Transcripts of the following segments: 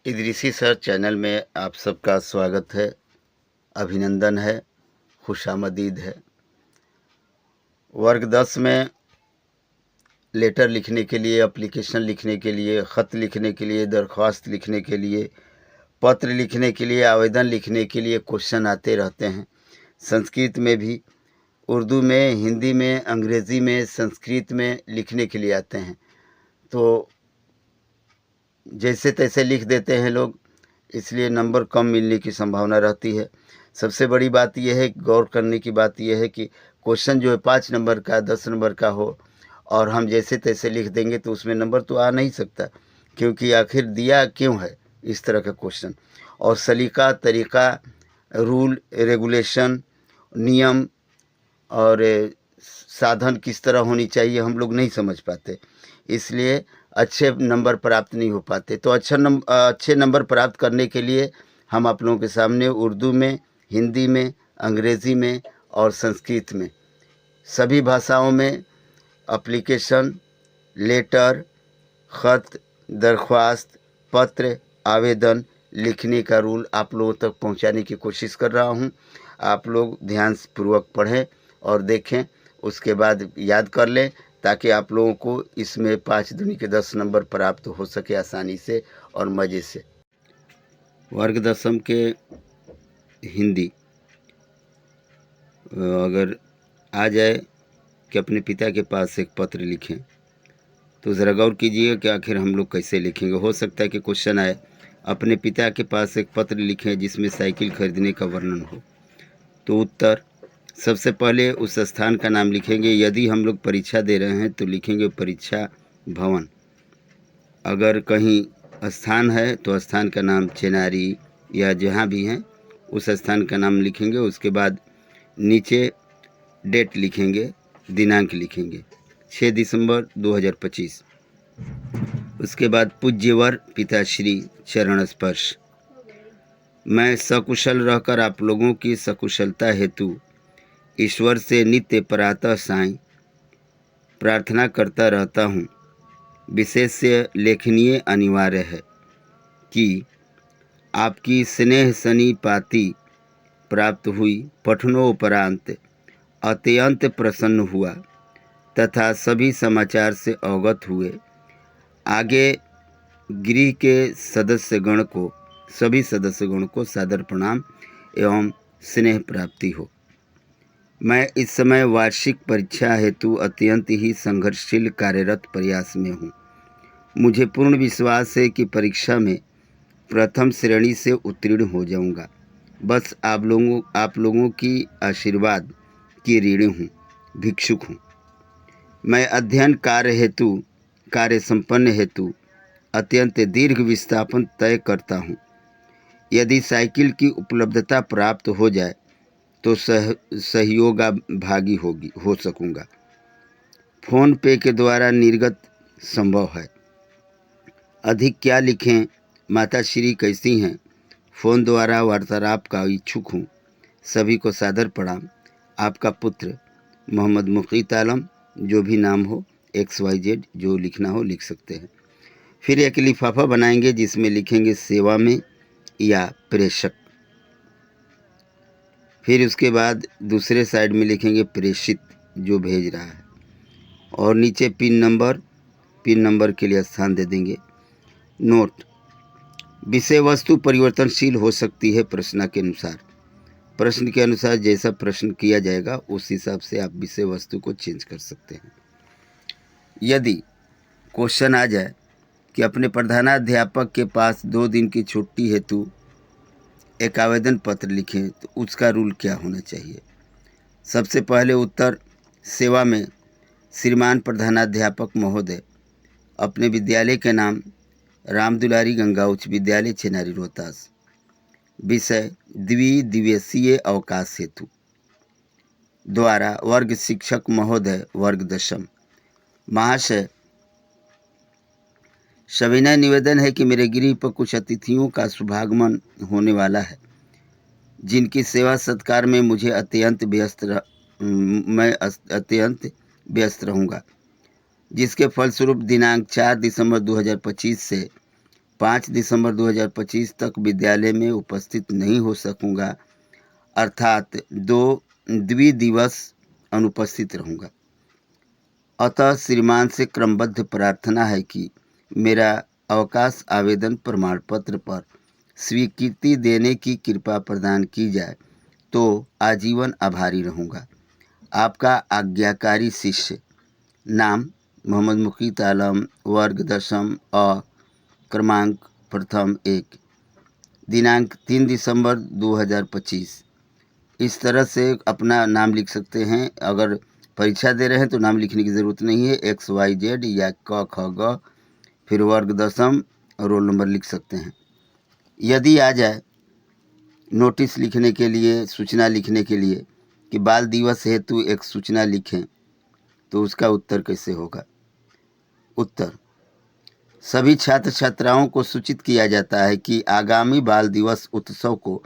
Idrisi sir channel में आप सबका स्वागत है, अभिनंदन है, खुशामदीद है। वर्ग 10 में लेटर लिखने के लिए, एप्लीकेशन लिखने के लिए, ख़त लिखने के लिए, दरख्वास्त लिखने के लिए, पत्र लिखने के लिए, आवेदन लिखने के लिए क्वेश्चन आते रहते हैं। संस्कृत में भी, उर्दू में, हिंदी में, अंग्रेज़ी में, संस्कृत में लिखने के लिए आते हैं। तो जैसे तैसे लिख देते हैं लोग, इसलिए नंबर कम मिलने की संभावना रहती है। सबसे बड़ी बात यह है, गौर करने की बात यह है कि क्वेश्चन जो है 5 नंबर का, 10 नंबर का हो और हम जैसे तैसे लिख देंगे तो उसमें नंबर तो आ नहीं सकता, क्योंकि आखिर दिया क्यों है इस तरह का क्वेश्चन। और सलीका, तरीक़ा, रूल रेगुलेशन, नियम और साधन किस तरह होनी चाहिए हम लोग नहीं समझ पाते, इसलिए अच्छे नंबर प्राप्त नहीं हो पाते। तो अच्छे नंबर प्राप्त करने के लिए हम आप लोगों के सामने उर्दू में, हिंदी में, अंग्रेज़ी में और संस्कृत में सभी भाषाओं में एप्लीकेशन, लेटर, ख़त, दरख्वास्त, पत्र, आवेदन लिखने का रूल आप लोगों तक पहुंचाने की कोशिश कर रहा हूं। आप लोग ध्यानपूर्वक पढ़ें और देखें, उसके बाद याद कर लें, ताकि आप लोगों को इसमें 5 दूनी के 10 नंबर प्राप्त हो सके आसानी से और मज़े से। वर्ग 10 के हिंदी अगर आ जाए कि अपने पिता के पास एक पत्र लिखें, तो ज़रा गौर कीजिएगा कि आखिर हम लोग कैसे लिखेंगे। हो सकता है कि क्वेश्चन आए, अपने पिता के पास एक पत्र लिखें जिसमें साइकिल खरीदने का वर्णन हो। तो उत्तर, सबसे पहले उस स्थान का नाम लिखेंगे। यदि हम लोग परीक्षा दे रहे हैं तो लिखेंगे परीक्षा भवन। अगर कहीं स्थान है तो स्थान का नाम चेनारी या जहाँ भी हैं उस स्थान का नाम लिखेंगे। उसके बाद नीचे डेट लिखेंगे, दिनांक लिखेंगे 6 दिसंबर 2025। उसके बाद पूज्यवर पिताश्री चरण स्पर्श। मैं सकुशल रहकर आप लोगों की सकुशलता हेतु ईश्वर से नित्य प्रातः सायं प्रार्थना करता रहता हूँ। विशेष लेखनीय अनिवार्य है कि आपकी स्नेह सनी पाती प्राप्त हुई। पठनोपरांत अत्यंत प्रसन्न हुआ तथा सभी समाचार से अवगत हुए। आगे गृह के सभी सदस्यगण को सादर प्रणाम एवं स्नेह प्राप्ति हो। मैं इस समय वार्षिक परीक्षा हेतु अत्यंत ही संघर्षशील कार्यरत प्रयास में हूँ। मुझे पूर्ण विश्वास है कि परीक्षा में प्रथम श्रेणी से उत्तीर्ण हो जाऊँगा। बस आप लोगों की आशीर्वाद की ऋणी हूँ, भिक्षुक हूँ। मैं अध्ययन कार्य संपन्न हेतु अत्यंत दीर्घ विस्थापन तय करता हूँ। यदि साइकिल की उपलब्धता प्राप्त हो जाए तो सहयोगाभागी हो सकूँगा। फ़ोन पे के द्वारा निर्गत संभव है। अधिक क्या लिखें, माता श्री कैसी हैं? फ़ोन द्वारा वार्तालाप का इच्छुक हूँ। सभी को सादर प्रणाम। आपका पुत्र मोहम्मद मुक़ीत आलम। जो भी नाम हो, XYZ जो लिखना हो लिख सकते हैं। फिर एक लिफाफा बनाएंगे जिसमें लिखेंगे सेवा में या प्रेषक। फिर उसके बाद दूसरे साइड में लिखेंगे प्रेषित, जो भेज रहा है। और नीचे पिन नंबर के लिए स्थान दे देंगे। नोट, विषय वस्तु परिवर्तनशील हो सकती है प्रश्न के अनुसार। प्रश्न के अनुसार जैसा प्रश्न किया जाएगा उस हिसाब से आप विषय वस्तु को चेंज कर सकते हैं। यदि क्वेश्चन आ जाए कि अपने प्रधानाध्यापक के पास 2 दिन की छुट्टी हेतु एक आवेदन पत्र लिखें, तो उसका रूल क्या होना चाहिए? सबसे पहले उत्तर, सेवा में श्रीमान प्रधानाध्यापक महोदय अपने विद्यालय के नाम रामदुलारी गंगा उच्च विद्यालय चेनारी रोहतास। विषय द्विदिवसीय अवकाश हेतु। द्वारा वर्ग शिक्षक महोदय वर्ग 10। महाशय, सविनय निवेदन है कि मेरे गृह पर कुछ अतिथियों का शुभागमन होने वाला है, जिनकी सेवा सत्कार में मैं अत्यंत व्यस्त रहूँगा, जिसके फलस्वरूप दिनांक 4 दिसंबर 2025 से 5 दिसंबर 2025 तक विद्यालय में उपस्थित नहीं हो सकूंगा, अर्थात द्विदिवस अनुपस्थित रहूंगा। अतः श्रीमान से क्रमबद्ध प्रार्थना है कि मेरा अवकाश आवेदन प्रमाण पत्र पर स्वीकृति देने की कृपा प्रदान की जाए, तो आजीवन आभारी रहूँगा। आपका आज्ञाकारी शिष्य। नाम मोहम्मद मुकीत आलम, वर्ग 10 अ, क्रमांक प्रथम 1, दिनांक 3 दिसंबर 2025। इस तरह से अपना नाम लिख सकते हैं। अगर परीक्षा दे रहे हैं तो नाम लिखने की ज़रूरत नहीं है। XYZ या क ख ग, फिर वर्ग 10 और रोल नंबर लिख सकते हैं। यदि आ जाए नोटिस लिखने के लिए, सूचना लिखने के लिए कि बाल दिवस हेतु एक सूचना लिखें, तो उसका उत्तर कैसे होगा? उत्तर: सभी छात्र छात्राओं को सूचित किया जाता है कि आगामी बाल दिवस उत्सव को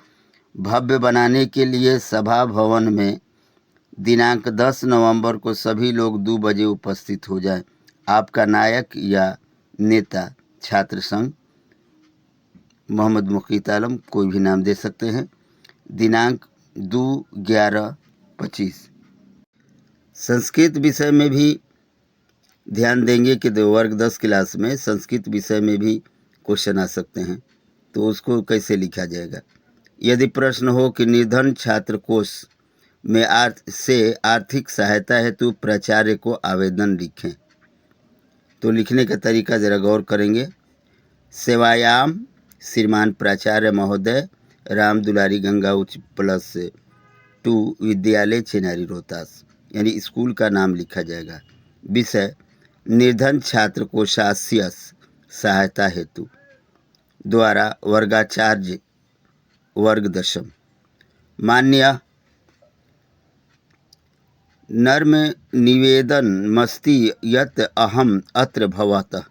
भव्य बनाने के लिए सभा भवन में दिनांक 10 नवंबर को सभी लोग 2 बजे उपस्थित हो जाएं। आपका नायक या नेता, छात्र संघ, मोहम्मद मुकीत आलम, कोई भी नाम दे सकते हैं। दिनांक 2/11/25। संस्कृत विषय में भी ध्यान देंगे कि वर्ग 10 क्लास में संस्कृत विषय में भी क्वेश्चन आ सकते हैं, तो उसको कैसे लिखा जाएगा? यदि प्रश्न हो कि निर्धन छात्र कोष में आर्थिक सहायता हेतु प्राचार्य को आवेदन लिखें, तो लिखने का तरीका ज़रा गौर करेंगे। सेवायाम श्रीमान प्राचार्य महोदय, राम दुलारी गंगा उच्च +2 विद्यालय चेनारी रोहतास, यानी स्कूल का नाम लिखा जाएगा। विषय: निर्धन छात्र कोषास्य सहायता हेतु, द्वारा वर्गाचार्य, वर्ग 10। मान्य नर्म निवेदनमस्ति यत् अहम् अत्र भवतः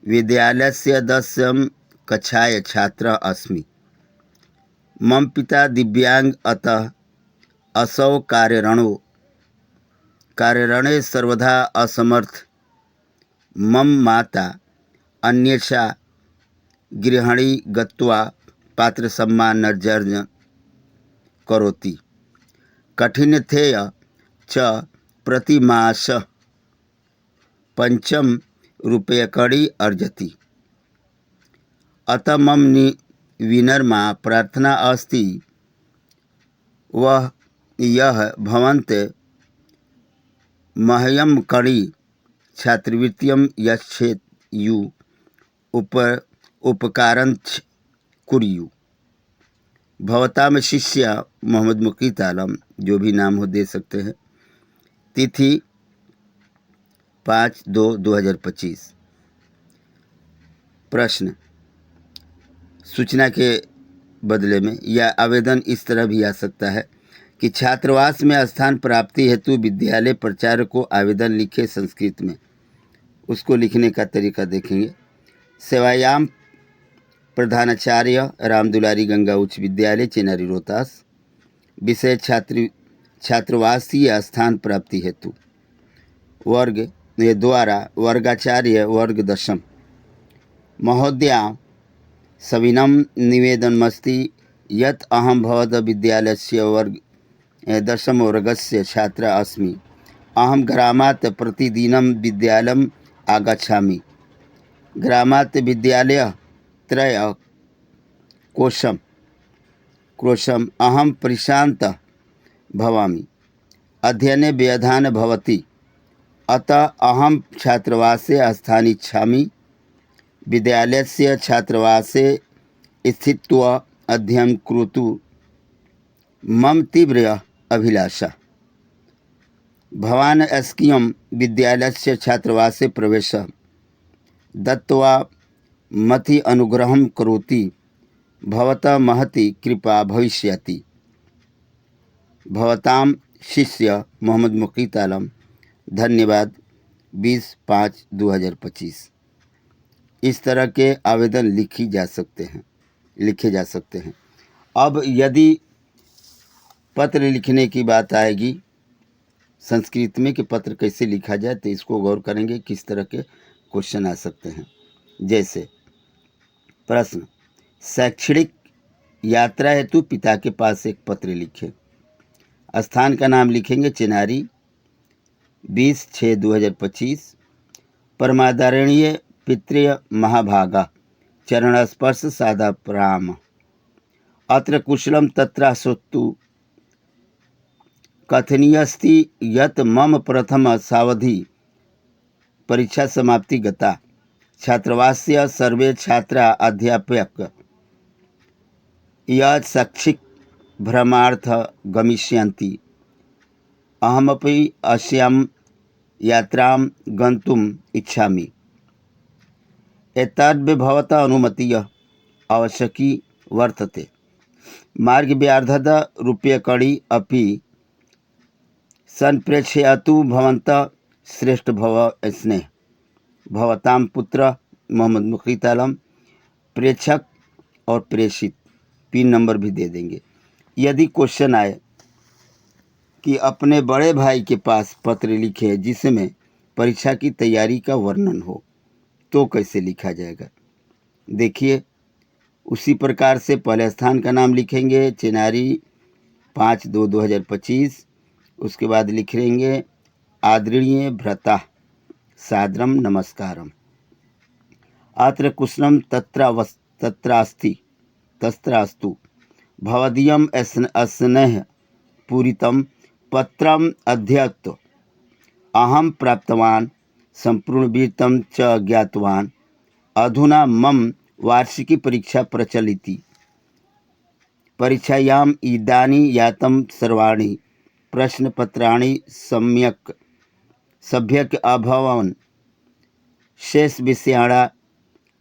विद्यालयस्य 10वीं कक्षाय छात्रः अस्मि। मम पिता दिव्यांग, अतः असौ कार्यरणे सर्वदा असमर्थ। मम माता अन्येषा गृहिणी गत्वा पात्रसम्मानर्जनं करोति। कठिनथेय च प्रतिमासः 5 रूप्यकाणि अर्जति। अतः मम विनम्रा प्रार्थना अस्ति वह यह भवन्त मह्यं कणि छात्रवृत्तिं यच्छेयुः उपकारञ्च कुर्युः। भवताम शिष्य मोहम्मद मुकीत आलम, जो भी नाम हो दे सकते हैं। तिथि 5/2/2025। प्रश्न: सूचना के बदले में यह आवेदन इस तरह भी आ सकता है कि छात्रावास में स्थान प्राप्ति हेतु विद्यालय प्राचार्य को आवेदन लिखे संस्कृत में। उसको लिखने का तरीका देखेंगे। सेवायाम प्रधानाचार्य, राम दुलारी गंगा उच्च विद्यालय चेनारी रोहतास। विषय: छात्रावासीय स्थान प्राप्ति हेतु, वर्ग द्वारा वर्गाचार्य, वर्ग 10। महोदया, सविनम्र निवेदनमस्ति यत् अहं भवतः विद्यालयस्य वर्ग 10 वर्गस्य छात्रः अस्मि। अहं ग्रामात् प्रतिदिनं विद्यालयम् आगच्छामि। ग्रामात् विद्यालयः 3 क्रोशम् अहं प्रशान्तः भवामि। अध्ययने व्यवधानं भवति, अतः अहं छात्रावासे स्थानमिच्छामि। विद्यालयस्य छात्रावासे स्थित्वा अध्ययनं करोतु मम तीव्र अभिलाषा। भवान् अस्कियं विद्यालयस्य छात्रावासे प्रवेशं दत्त्वा मति अनुग्रहं करोति, भवतः महती कृपा भविष्यति। भवतां शिष्य मोहम्मद मुकीत आलम। धन्यवाद। 20/5/2025। इस तरह के आवेदन लिखे जा सकते हैं। अब यदि पत्र लिखने की बात आएगी संस्कृत में कि पत्र कैसे लिखा जाए, तो इसको गौर करेंगे किस तरह के क्वेश्चन आ सकते हैं। जैसे प्रश्न, शैक्षणिक यात्रा हेतु पिता के पास एक पत्र लिखें। स्थान का नाम लिखेंगे चिनारी, 20/6/2025। परमादरणीय पितृय महाभागा, चरण स्पर्श सादा प्राम। अत्र कुशलम तत्रासुत्तु कथनीयस्ति यत् मम प्रथम सावधि परीक्षा समाप्ति गता। छात्रावास्य सर्वे छात्रा अध्यापक यत् शैक्षिक भ्रमार्थ गमिष्यन्ति। अहमपि अस्यां यात्रां गन्तुम् इच्छामि। एतद् भवतः अनुमतिः आवश्यकी वर्तते। मार्गव्यार्धद रूप्यकाणि अपि संप्रेषयतु भवन्तः श्रेष्ठ भव स्नेह। भवतां पुत्र मोहम्मद मुकीत आलम, प्रेषक और प्रेषित। पिन नंबर भी दे देंगे। यदि क्वेश्चन आए कि अपने बड़े भाई के पास पत्र लिखे जिसमें परीक्षा की तैयारी का वर्णन हो, तो कैसे लिखा जाएगा? देखिए, उसी प्रकार से पहले स्थान का नाम लिखेंगे चिनारी, 5/2/2025। उसके बाद लिखेंगे आदरणीय भ्राता सादरम नमस्कारम। अत्र कुशलम तत्रास्तु भवदीयम स्नेह पूरितं पत्रम अध्यत् अहम प्राप्तवान संपूर्णवीरतं च ज्ञातवान। अधुना मम वार्षिकी परीक्षा प्रचलिति। परीक्षायाम् इदानी यातं सर्वाणि प्रश्नपत्राणि सम्यक् अभवन्। शेषविषयाणां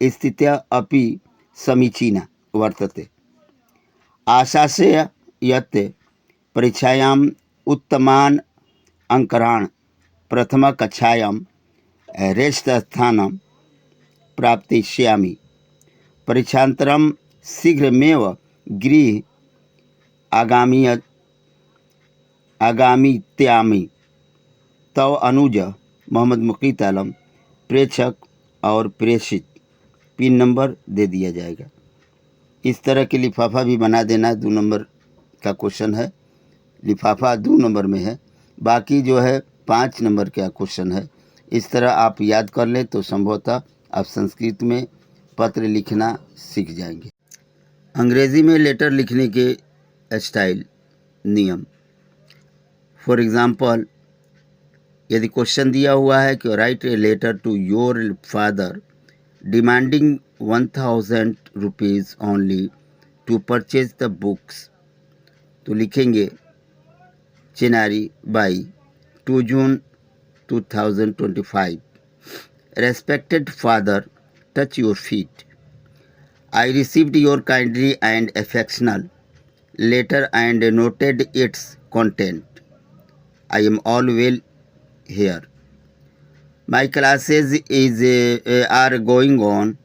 स्थितिः अपि समीचीना वर्तते। आशासे यत् परीक्षायाम् उत्तमान् अङ्कान् प्रथमकक्षायां श्रेष्ठस्थानं प्राप्स्यामि। परीक्षानन्तरं शीघ्रमेव गृहे आगमिष्यामि। तव अनुज मोहम्मद मुकीत आलम, प्रेषक और प्रेषित। पिन नंबर दे दिया जाएगा। इस तरह के लिफाफा भी बना देना। 2 नंबर का क्वेश्चन है, लिफाफा 2 नंबर में है, बाकी जो है 5 नंबर का क्वेश्चन है। इस तरह आप याद कर लें तो संभवतः आप संस्कृत में पत्र लिखना सीख जाएंगे। अंग्रेज़ी में लेटर लिखने के स्टाइल, नियम। फॉर एग्ज़ाम्पल, यदि क्वेश्चन दिया हुआ है कि write a letter to your father demanding 1000 rupees only to purchase the books, तो लिखेंगे Chinari by 2 June 2025। Respected father, touch your feet. I received your kindly and affectionate letter and noted its content. I am all well here. My classes are going on.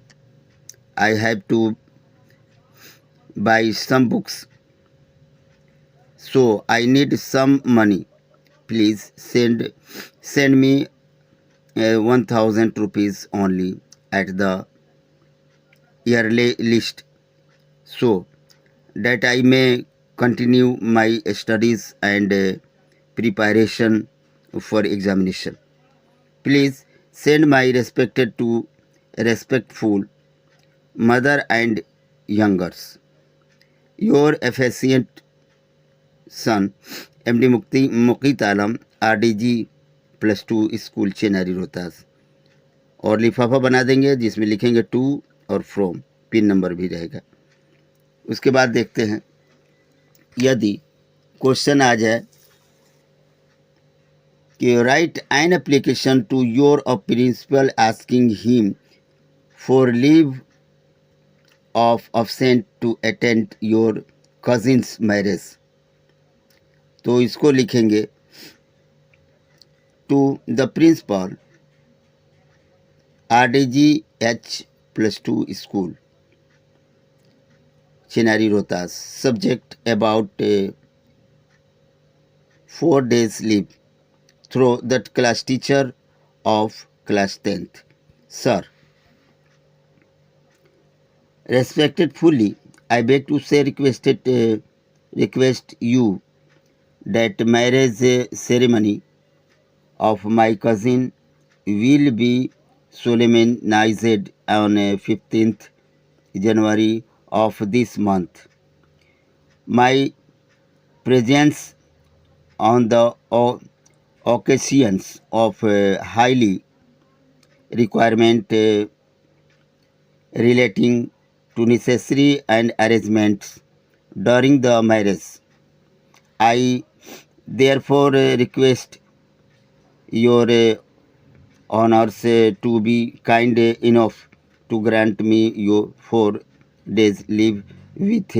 I have to buy some books, so I need some money. Please send me 1000 rupees only at the yearly list, so that I may continue my studies and preparation for examination. Please send my respected to respectful mother and youngers. Your affectionate son, MD Mukeet Alam, RDG +2 school Chinari Rohtas. और लिफाफा बना देंगे जिसमें लिखेंगे to और from. Pin number भी रहेगा। उसके बाद देखते हैं, यदि क्वेश्चन आ जाए कि write an application to your principal asking him for leave of absent to attend your cousin's marriage, तो इसको लिखेंगे to the principal RDG H+2 school Chinari Rohtas. Subject about 4 days leave through that class teacher of class 10th। Sir, Respectfully, I beg to say request you that marriage ceremony of my cousin will be solemnized on 15th January of this month. My presence on the occasions of highly requirement relating to necessary and arrangements during the marriage. I therefore request your honors to be kind enough to grant me your 4 days leave with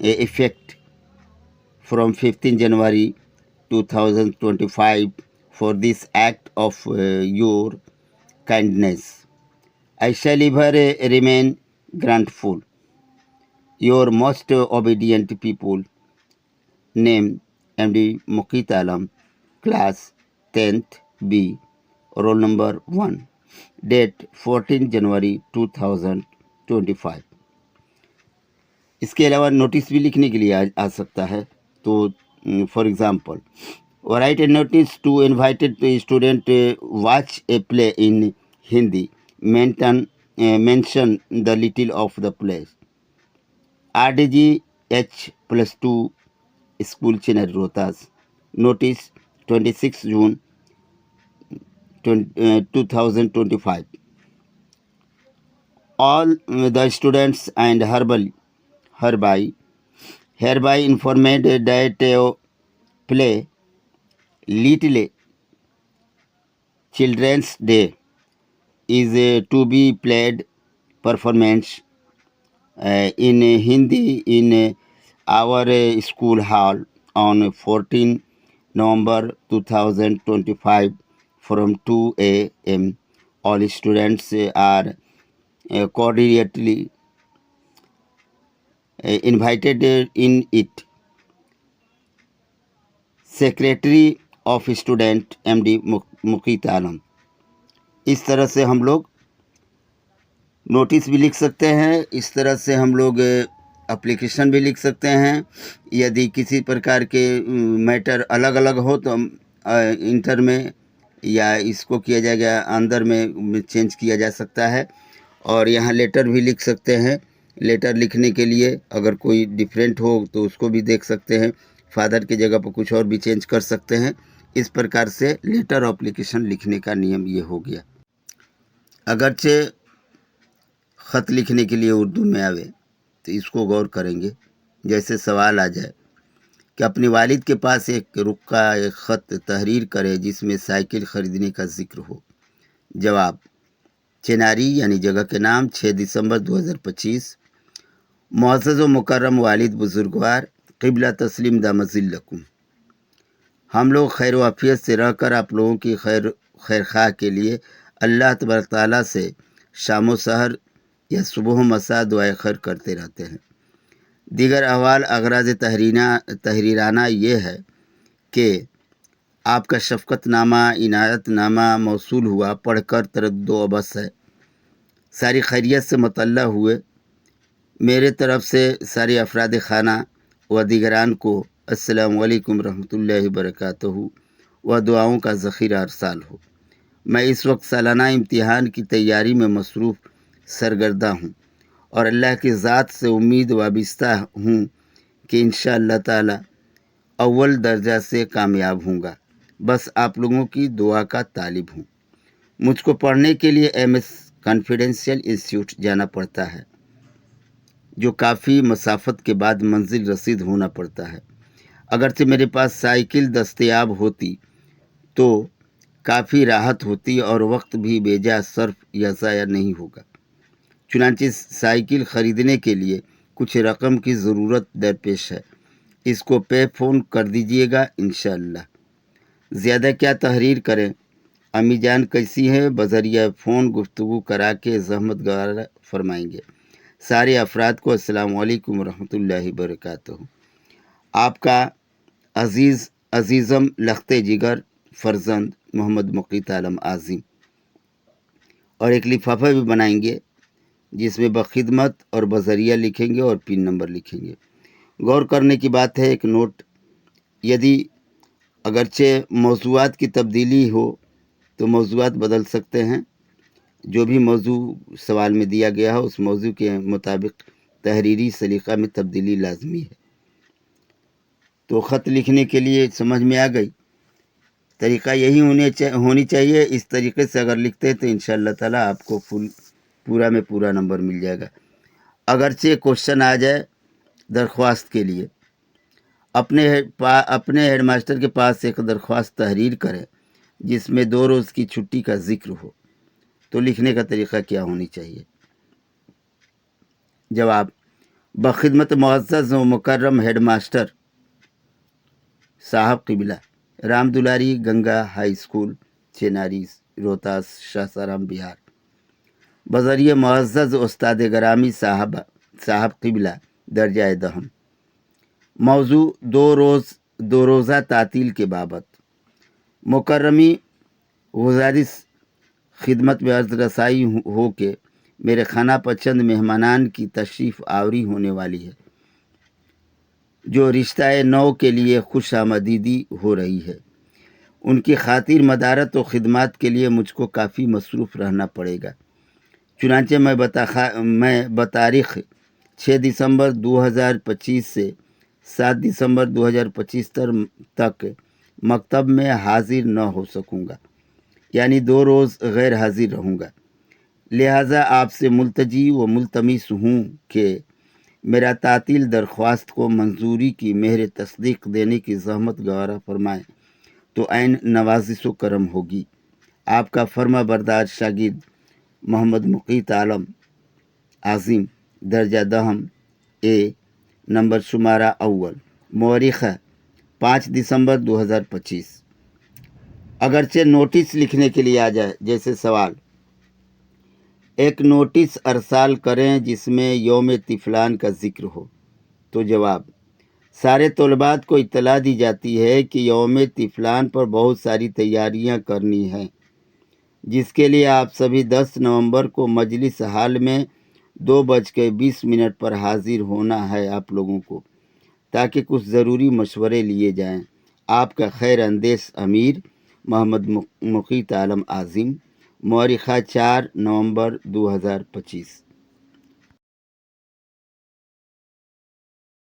effect from 15 January 2025 for this act of your kindness. I shall ever remain grateful. Your most obedient people, name MD Muqit Alam, class 10th B, roll number 1, date 14 जनवरी 2025। इसके अलावा notice भी लिखने के लिए आ सकता है। तो for example, write a notice to invited student watch a play in Hindi, mention the little of the place. RDGH+2 school Chinar Rohtas, notice 26 June 2025। All the students and hereby informed that play Little Children's Day is to be played performance in Hindi in our school hall on 14 November 2025 from 2 a.m. All students are cordially invited in it. Secretary of student MD Mukeet आलम। इस तरह से हम लोग notice भी लिख सकते हैं, इस तरह से हम लोग एप्लीकेशन भी लिख सकते हैं। यदि किसी प्रकार के मैटर अलग अलग हो तो इंटर में या इसको किया जाएगा अंदर में चेंज किया जा सकता है। और यहाँ लेटर भी लिख सकते हैं। लेटर लिखने के लिए अगर कोई डिफरेंट हो तो उसको भी देख सकते हैं। फादर की जगह पर कुछ और भी चेंज कर सकते हैं। इस प्रकार से लेटर एप्लीकेशन लिखने का नियम ये हो गया। अगरचे ख़त लिखने के लिए उर्दू में आवे तो इसको गौर करेंगे। जैसे सवाल आ जाए कि अपने वालिद के पास एक रुक्का एक ख़त तहरीर करे जिसमें साइकिल ख़रीदने का जिक्र हो। जवाब, चेनारी यानी जगह के नाम, 6 दिसंबर 2025। मुअज़्ज़ज़ व मुकर्रम वालिद बुजुर्गवार, क़िबला तस्लीम दामज़िल्लकुम, हम लोग खैर वाफियत से रहकर आप लोगों की खैर खा के लिए अल्लाह तबारक ताला से शाम सहर या सुबह मसा दुआए खैर करते रहते हैं। दीगर अहवाल अगराज तहरीराना ये है कि आपका शफ़क़तनामा इनायतनामा मौसूल हुआ, पढ़कर तरद्दो अबस है। सारी खैरियत से मतल्ला हुए। मेरे तरफ़ से सारे अफराद खाना व दीगरान को अस्सलामु अलैकुम रहमतुल्लाहि बरकातहू व दुआओं का ज़ख़ीरा अरसाल हो। मैं इस वक्त सालाना इम्तिहान की तैयारी में मसरूफ़ सरगर्दा हूँ और अल्लाह की ज़ात से उम्मीद वाबिस्ता हूँ कि इंशाअल्लाह ताला अव्वल दर्जा से कामयाब हूँगा। बस आप लोगों की दुआ का तालिब हूँ। मुझको पढ़ने के लिए MS कॉन्फिडेंशियल इंस्टीट्यूट जाना पड़ता है, जो काफ़ी मसाफत के बाद मंजिल रसीद होना पड़ता है। अगरचे मेरे पास साइकिल दस्तयाब होती तो काफ़ी राहत होती और वक्त भी बेजा सर्फ या ज़ाया नहीं होगा। चुनांचे साइकिल ख़रीदने के लिए कुछ रकम की ज़रूरत दरपेश है। इसको पे फ़ोन कर दीजिएगा इंशाअल्लाह। ज़्यादा क्या तहरीर करें। अम्मी जान कैसी हैं, बज़रिया फ़ोन गुफ्तगू करा के ज़हमत गवारा फरमाएंगे। सारे अफराद को अस्सलामु अलैकुम रहमतुल्लाहि बरकातहू। आपका अज़ीज़म लख्ते जिगर फ़र्जंद मोहम्मद मुकीत आलम आज़िम। और एक लिफाफा भी बनाएंगे जिसमें बखिदमत और बजरिया लिखेंगे और पिन नंबर लिखेंगे। गौर करने की बात है, एक नोट, यदि अगरचे मौज़ूआत की तब्दीली हो तो मौज़ूआत बदल सकते हैं। जो भी मौजू सवाल में दिया गया है उस मौजू के मुताबिक तहरीरी सलीक़ा में तब्दीली लाजमी है। तो ख़त लिखने के लिए समझ में आ गई, तरीक़ा यही होनी चाहिए। इस तरीक़े से अगर लिखते हैं तो इंशाअल्लाह ताला आपको पूरा में पूरा नंबर मिल जाएगा। अगरचे क्वेश्चन आ जाए दरख्वास्त के लिए, अपने हेडमास्टर के पास एक दरख्वास्त तहरीर करें जिसमें 2 रोज़ की छुट्टी का ज़िक्र हो, तो लिखने का तरीक़ा क्या होनी चाहिए? जवाब, बखिदमत मुअज़्ज़ज़ व मुकर्रम हेडमास्टर साहब क़िबला, राम दुलारी गंगा हाई स्कूल, चेनारी, रोहतास, सासाराम, बिहार। बज़रिए मुअज़्ज़ज़ उस्ताद गरामी साहब क़िबला, दर्जा दहम। मौजू दो रोज़ा तातील के बाबत। मुकर्रमी गुज़ारिश खिदमत में अर्ज़ रसाई हो के मेरे खाना पसंद मेहमानान की तशरीफ़ आवरी होने वाली है, जो रिश्ता नौ के लिए खुश आमदीदी हो रही है। उनकी खातिर मदारत और ख़िदमत के लिए मुझको काफ़ी मसरूफ़ रहना पड़ेगा। चुनांचे मैं बतारीख़ 6 दिसंबर 2025 से 7 दिसंबर 2025 तक मकतब में हाजिर न हो सकूँगा, यानी 2 रोज़ गैर हाजिर रहूँगा। लिहाजा आपसे मुल्तजी व मुल्तमिस हूँ कि मेरा तातील दरख्वास्त को मंजूरी की मेहर तस्दीक देने की ज़हमत गवारा फरमाएँ तो ऐन नवाज़िश करम होगी। आपका फर्मा बरदार शागिर्द मोहम्मद मुक़ीत आलम आज़िम, दर्जा दहम ए, नंबर शुमारा अव्वल, मौरिख़ा 5 दिसंबर 2025। अगरचे नोटिस लिखने के लिए आ जाए, जैसे सवाल, एक नोटिस अरसाल करें जिसमें यौम तिफ़लान का ज़िक्र हो, तो जवाब, सारे तलबात को इत्तला दी जाती है कि यौम तिफ़लान पर बहुत सारी तैयारियां करनी हैं, जिसके लिए आप सभी 10 नवंबर को मजलिस हाल में 2:20 पर हाजिर होना है आप लोगों को, ताकि कुछ ज़रूरी मशवरे लिए जाएं। आपका खैर अंदेश अमीर मोहम्मद मुक़ीत आलम आज़िम, मौरिख़ा 4 नवंबर 2025।